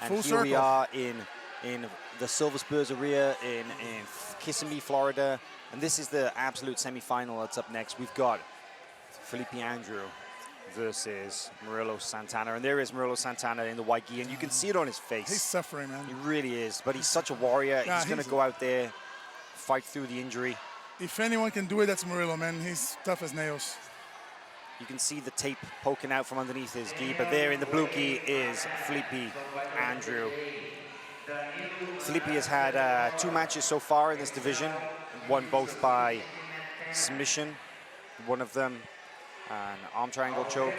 And Full here circle. we are in the Silver Spurs Arena in Kissimmee, Florida. And this is the absolute semi-final that's up next. We've got Fellipe Andrew versus Murilo Santana. And there is Murilo Santana in the white gi, and you can see it on his face. He's suffering, man. He really is, but he's such a warrior. Yeah, he's going to go out there, fight through the injury. If anyone can do it, that's Murilo, man. He's tough as nails. You can see the tape poking out from underneath his gi, but there in the blue gi is Fellipe Andrew. Fellipe has had 2 matches so far in this division, won both by submission, one of them an arm triangle choke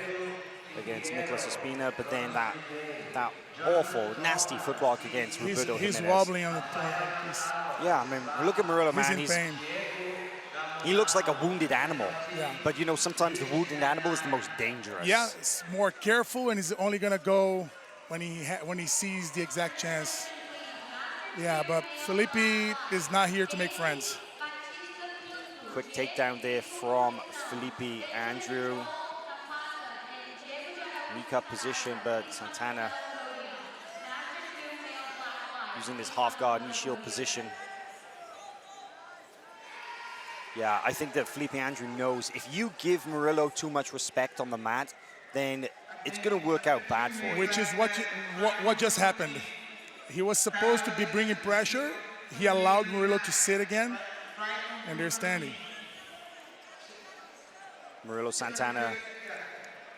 against Nicolas Ospina, but then that awful, nasty footwork against Roberto He's Jimenez. wobbling on the Yeah, I mean, look at Murilo, man. He's in pain. He looks like a wounded animal. Yeah. But you know, sometimes the wounded animal is the most dangerous. Yeah, it's more careful, and he's only gonna go when he sees the exact chance. Yeah, but Fellipe is not here to make friends. Quick takedown there from Fellipe Andrew. Knee cup position, but Santana using this half guard knee shield position. Yeah, I think that Fellipe Andrew knows if you give Murilo too much respect on the mat, then it's going to work out bad for you. Which is what just happened. He was supposed to be bringing pressure. He allowed Murilo to sit again, and they're standing. Murilo Santana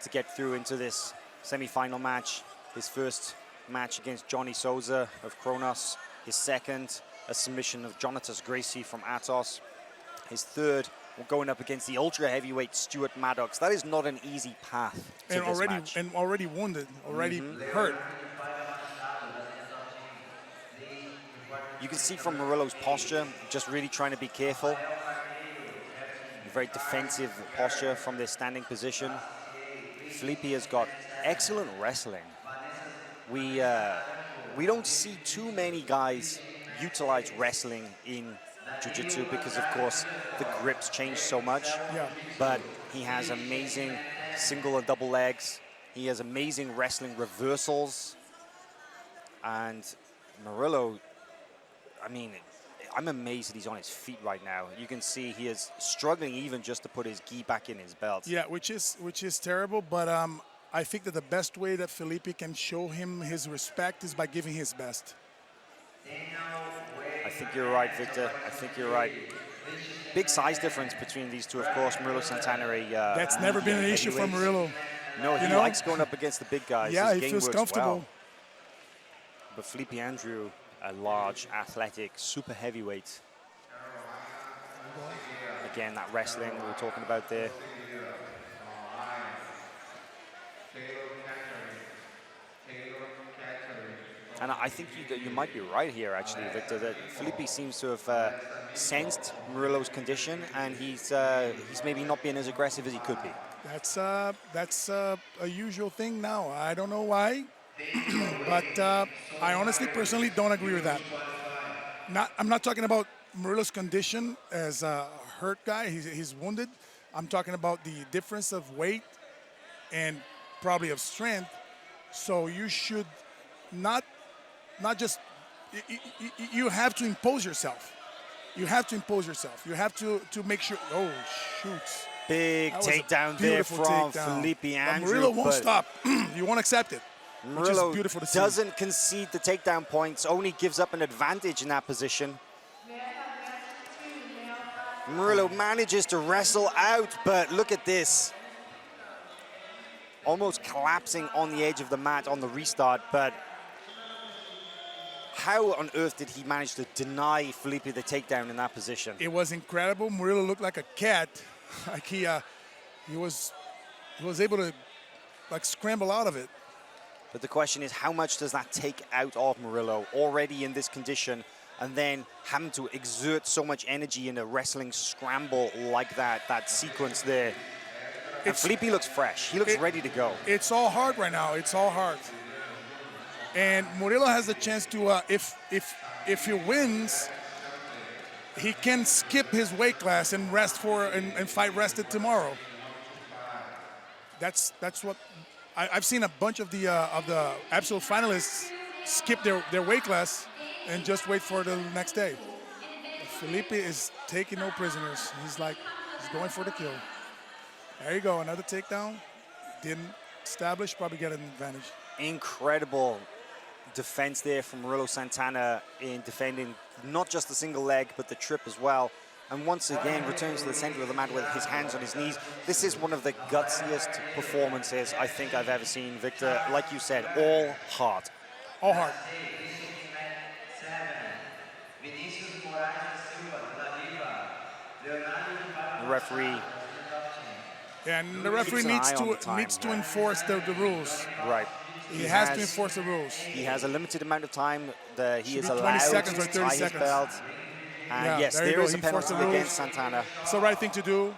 to get through into this semi-final match. His first match against Johnny Souza of Kronos. His second, a submission of Jonatas Gracie from Atos. His third, going up against the ultra heavyweight Stuart Maddox. That is not an easy path to this match. And already wounded, already hurt. You can see from Murilo's posture, just really trying to be careful. Very defensive posture from this standing position. Fellipe has got excellent wrestling. We don't see too many guys utilize wrestling in Jiu-Jitsu because, of course, the grips change so much. Yeah. But he has amazing single and double legs. He has amazing wrestling reversals. And Murilo, I mean, I'm amazed that he's on his feet right now. You can see he is struggling even just to put his gi back in his belt. Yeah, which is terrible. But I think that the best way that Fellipe can show him his respect is by giving his best. I think you're right, Victor. I think you're right. Big size difference between these two, of course. Murilo Santana, that's never been an issue for Murilo. No, he likes going up against the big guys. Yeah, His he feels comfortable. Well. But Fellipe Andrew, a large, athletic, super heavyweight. Again, that wrestling we were talking about there. And I think you might be right here, actually, Victor, that Fellipe seems to have sensed Murilo's condition, and he's maybe not been as aggressive as he could be. That's a usual thing now. I don't know why, but I honestly, personally, don't agree with that. I'm not talking about Murilo's condition as a hurt guy. He's wounded. I'm talking about the difference of weight and probably of strength. So you should not just, you have to impose yourself. You have to impose yourself. You have to make sure, oh, shoots. Big takedown there from Fellipe Andrew. Murilo won't stop. You won't accept it. Murilo beautiful to see. Doesn't concede the takedown points, only gives up an advantage in that position. Murilo manages to wrestle out, but look at this. Almost collapsing on the edge of the mat on the restart, but how on earth did he manage to deny Fellipe the takedown in that position? It was incredible. Murilo looked like a cat. Like he was able to like scramble out of it. But the question is, how much does that take out of Murilo already in this condition, and then having to exert so much energy in a wrestling scramble like that sequence there? And Fellipe looks fresh. He looks ready to go. It's all hard right now. It's all hard. And Murilo has the chance to, if he wins, he can skip his weight class and rest and fight rested tomorrow. That's what I've seen a bunch of the absolute finalists skip their weight class and just wait for the next day. Fellipe is taking no prisoners. He's going for the kill. There you go, another takedown. Didn't establish, probably get an advantage. Incredible defense there from Murilo Santana in defending not just the single leg, but the trip as well. And once again, returns to the center of the mat with his hands on his knees. This is one of the gutsiest performances I think I've ever seen, Victor. Like you said, all heart. All heart. The referee. And the referee needs to enforce the rules. Right. He has to enforce the rules. He has a limited amount of time that he is allowed 20 seconds or to 30 tie his seconds. belt. And Yeah, yes, there is a penalty against Santana. It's the right thing to do.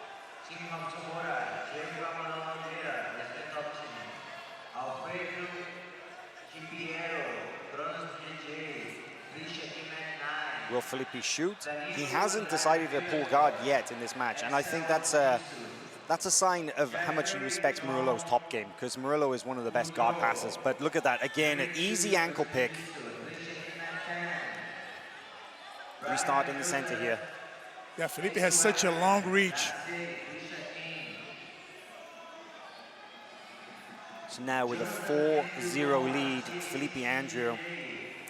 Will Fellipe shoot? He hasn't decided to pull guard yet in this match, and I think that's a sign of how much he respects Murilo's top game, because Murilo is one of the best guard passers. But look at that, again, an easy ankle pick. Restart in the center here. Yeah, Fellipe has such a long reach. So now with a 4-0 lead, Fellipe Andrew.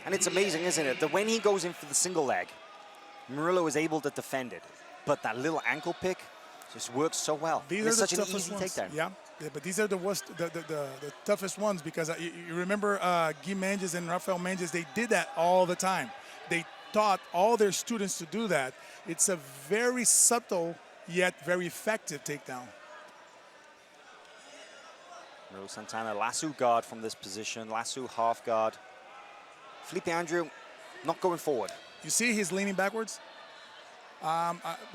And it's amazing, isn't it, that when he goes in for the single leg, Murilo is able to defend it. But that little ankle pick just works so well. These it's are such the an toughest easy ones. takedown. Yeah, but these are the worst, the toughest ones, because you remember Guy Mendes and Rafael Mendes, they did that all the time. They taught all their students to do that. It's a very subtle yet very effective takedown. Murilo Santana, lasso guard from this position, lasso half guard. Fellipe Andrew not going forward. You see he's leaning backwards?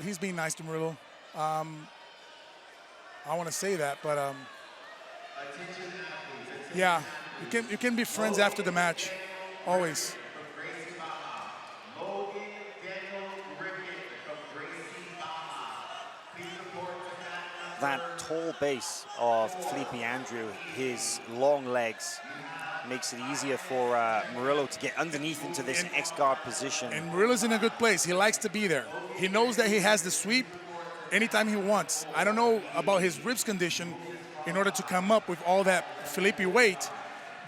He's being nice to Murilo. I want to say that, but yeah, you can be friends after the match, always. That tall base of Fellipe Andrew, his long legs, makes it easier for Murilo to get underneath into this X-guard position. And Murilo's in a good place. He likes to be there. He knows that he has the sweep anytime he wants. I don't know about his ribs condition in order to come up with all that Fellipe weight,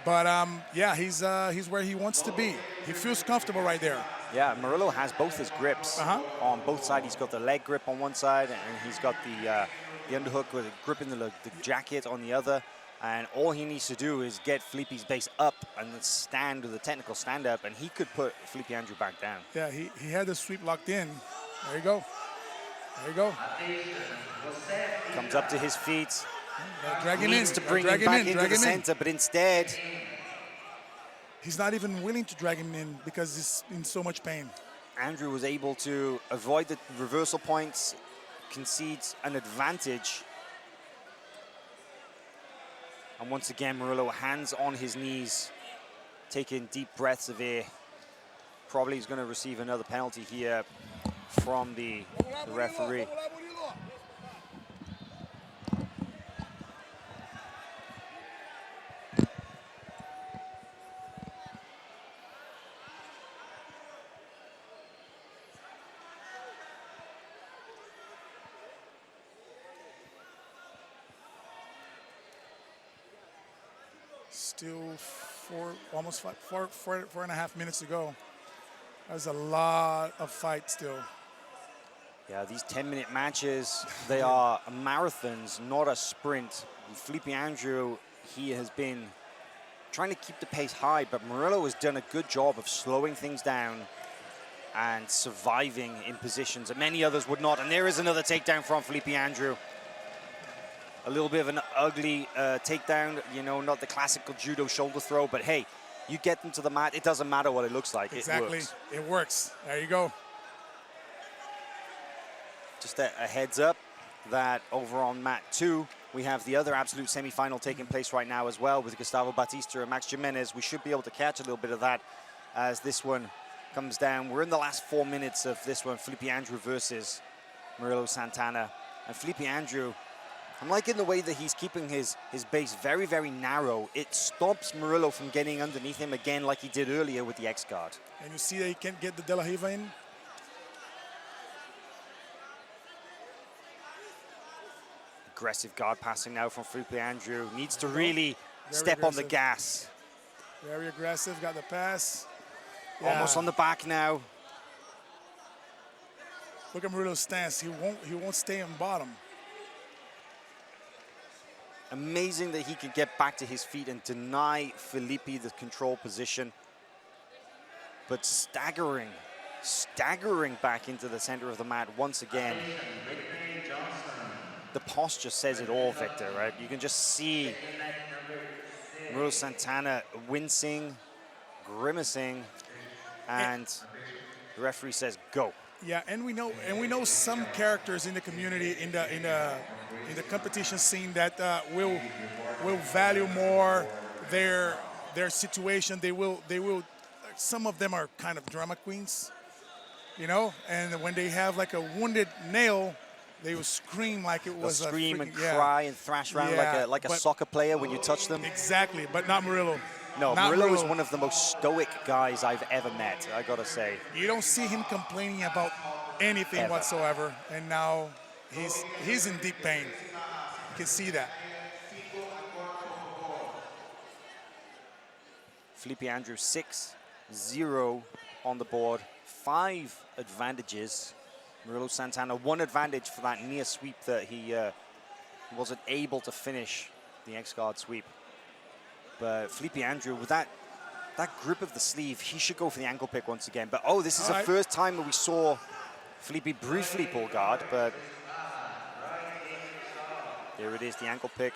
but yeah, he's where he wants to be. He feels comfortable right there. Yeah, Murilo has both his grips on both sides. He's got the leg grip on one side, and he's got the underhook with a grip in the jacket on the other. And all he needs to do is get Fellipe's base up and then stand with a technical stand-up, and he could put Fellipe Andrew back down. Yeah, he had the sweep locked in. There you go. There you go. Comes up to his feet. Drag him Needs in. to bring him back into the center, but instead... He's not even willing to drag him in because he's in so much pain. Andrew was able to avoid the reversal points, concedes an advantage. And once again, Murilo, hands on his knees, taking deep breaths of air. Probably is going to receive another penalty here from the referee. Still almost four and a half minutes to go. There's a lot of fight still. Yeah, these 10-minute matches, they are marathons, not a sprint. Fellipe Andrew, he has been trying to keep the pace high, but Murilo has done a good job of slowing things down and surviving in positions that many others would not. And there is another takedown from Fellipe Andrew. A little bit of an ugly takedown, you know, not the classical judo shoulder throw, but hey, you get them to the mat, it doesn't matter what it looks like. Exactly, it works. There you go. Just a heads up that over on mat 2, we have the other absolute semi-final taking place right now as well with Gustavo Batista and Max Jimenez. We should be able to catch a little bit of that as this one comes down. We're in the last 4 minutes of this one, Fellipe Andrew versus Murilo Santana. And Fellipe Andrew, I'm liking the way that he's keeping his base very, very narrow. It stops Murilo from getting underneath him again like he did earlier with the X guard. And you see that he can't get the De La Riva in. Aggressive guard passing now from Fellipe Andrew. Needs to really step aggressive on the gas. Very aggressive, got the pass. Almost on the back now. Look at Murilo's stance. He won't stay on bottom. Amazing that he can get back to his feet and deny Fellipe the control position. But staggering back into the center of the mat once again. The posture says it all, Victor, right? You can just see Murilo Santana wincing, grimacing, and the referee says go. Yeah, and we know some characters in the community, in the competition scene that will value more their situation. They will. Some of them are kind of drama queens, you know. And when they have like a wounded nail, they will scream like it was They'll scream and yeah. cry and thrash around like a soccer player when you touch them. Exactly, but not Murilo. No, Murilo is one of the most stoic guys I've ever met, I gotta say. You don't see him complaining about anything whatsoever, and now he's in deep pain. You can see that. Fellipe Andrew 6-0 on the board, 5 advantages. Murilo Santana 1 advantage for that near sweep that he wasn't able to finish the X-guard sweep. But Fellipe Andrew, with that grip of the sleeve, he should go for the ankle pick once again. But oh, this is the first time that we saw Fellipe briefly pull guard, but there it is, the ankle pick.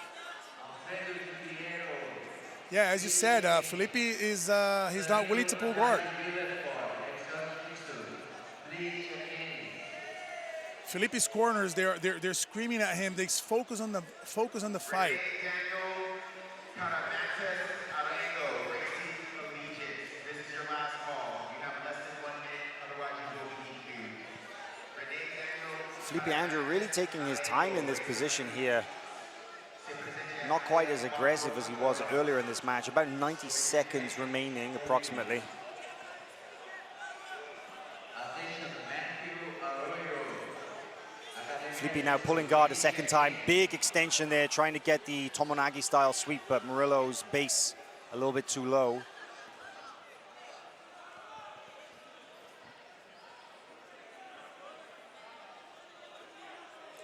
Yeah, as you said, Fellipe is he's not willing to pull guard. Fellipe's corners, they're screaming at him. They focus on the fight. Fellipe Andrew really taking his time in this position here. Not quite as aggressive as he was earlier in this match. About 90 seconds remaining, approximately. Fellipe now pulling guard a second time. Big extension there, trying to get the Tomonagi-style sweep, but Murilo's base a little bit too low.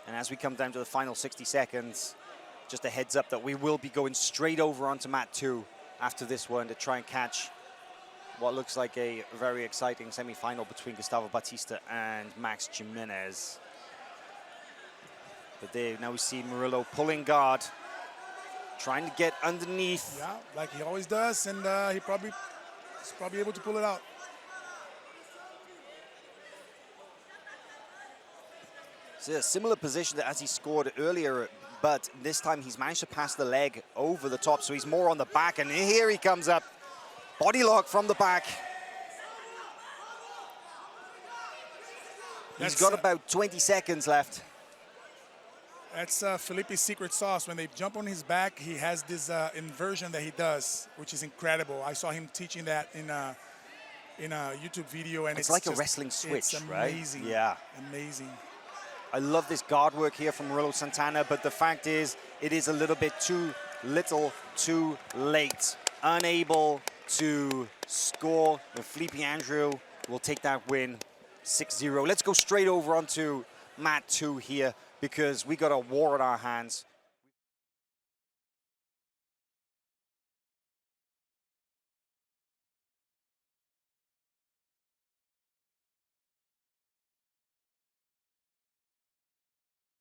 And as we come down to the final 60 seconds, just a heads up that we will be going straight over onto mat 2 after this one to try and catch what looks like a very exciting semi-final between Gustavo Batista and Max Jimenez. But there, now we see Murilo pulling guard, trying to get underneath. Yeah, like he always does, and he's probably able to pull it out. It's a similar position as he scored earlier, but this time he's managed to pass the leg over the top, so he's more on the back, and here he comes up. Body lock from the back. He's got about 20 seconds left. That's Fellipe's secret sauce. When they jump on his back, he has this inversion that he does, which is incredible. I saw him teaching that in a YouTube video, and it's like a wrestling switch, right? Amazing. Yeah. Amazing. I love this guard work here from Murilo Santana, but the fact is, it is a little bit too little, too late. Unable to score. And Fellipe Andrew will take that win 6-0. Let's go straight over onto mat 2 here, because we got a war on our hands.